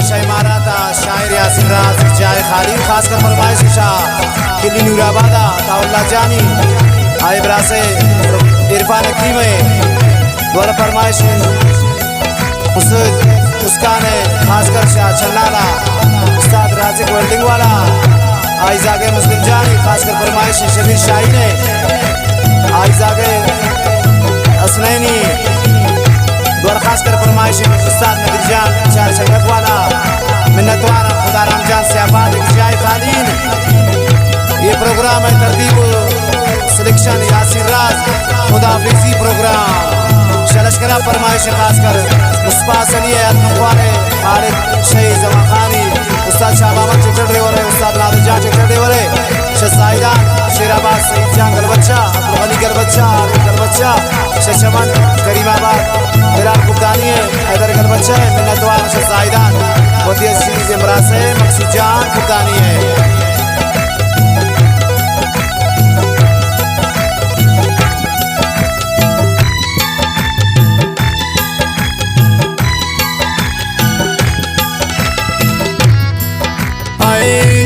शाह मारा था शायर यासिर राज जाए खाली खासकर फरमाइश शाह किली नूराबादा ताउल्ला जानी आए बरासे इरफान हकीम द्वारा फरमाइश उसका ने खासकर शाह छल्लाला उस्ताद राजिक वेल्डिंग वाला आई जागे मुस्लिम जानी खासकर फरमाइश शबीर शाही ने आई जागे असनैनी द्वारा खासकर फरमाइश उस्ताद नदीर जान चार शंगत वाला मिन्नतवारा खुदा राम जान से आबाद जाए खालीन। ये प्रोग्राम है तरतीब सिलेक्शन यासिर राज खुदा फिक्सी प्रोग्राम शलशकरा फरमाइश खासकर मुस्पा सनिए अतमवारे खालिद शहीद जमा खानी उस्ताद शाह मोहम्मद ट्रैक्टर ड्राइवर है उस्ताद नादिर जान ट्रैक्टर ड्राइवर है शहजादा शेराबाद सईद जान गलबच्चा अली गलबच्चा गलबच्चा शशमन करीमाबाद बिलाल कुब्दानी है हैदर गलबच्चा है मिन्नतवार शहजादा वदी अजीज इमरान से मकसूद जान कुब्दानी है।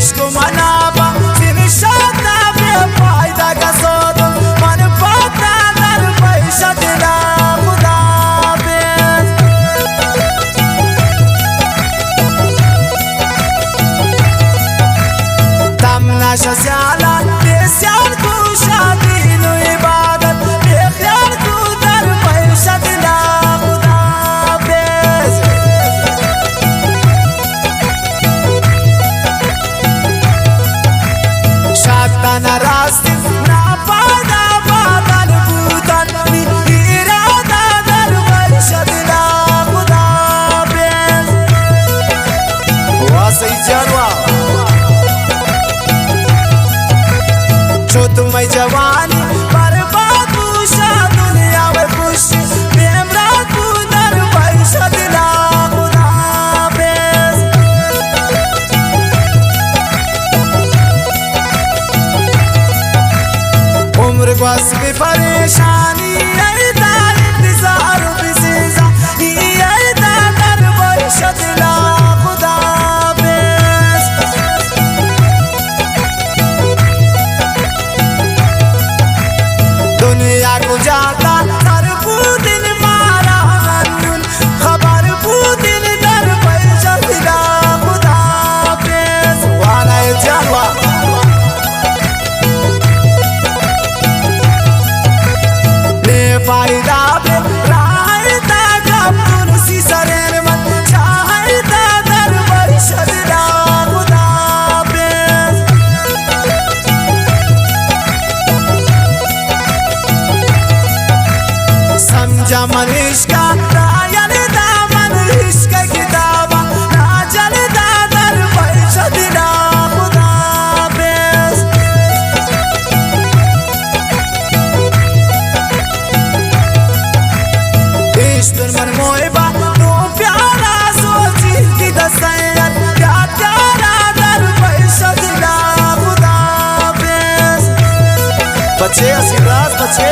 इश्क मनाबा जिनशाता बेफायदा का सोद मन पता दर पैसा दिला खुदा बेस तमना शस्याला बेस्याल को शादी नु इबादत बेख्याल को दर पैसा दिला खुदा बेस शाताना रास्ते ना पादा बादल बूतन इरादा दर वर्षदिला खुदा बेस वासई जानवा जो तुम्हें जवानी बर्बाद पूछा दुनिया में खुशी बेमरा को दर वर्षदिला खुदा बेस उम्र बस में परेशानी ऐदा इंतजार बिसेजा ऐदा दर वर्षदिला खुदा बेस दुनिया को जाता हर दिन मारा गन्नुन खबर दिन दर वर्षदिला खुदा बेस वाला जानवा फायदा पे रायता जब तुलसी सरेर मन चाहता दर वर्षदिला खुदा बेस समझा मनीष का रायन दामन इश्क किताबा ना जलदा दर वर्षदिला खुदा बेस दुश्मन मोहबा तो प्यारा सोची की दसैयत क्या प्यारा दर वर्षदिला खुदा बेस बच्चे असीराज बच्चे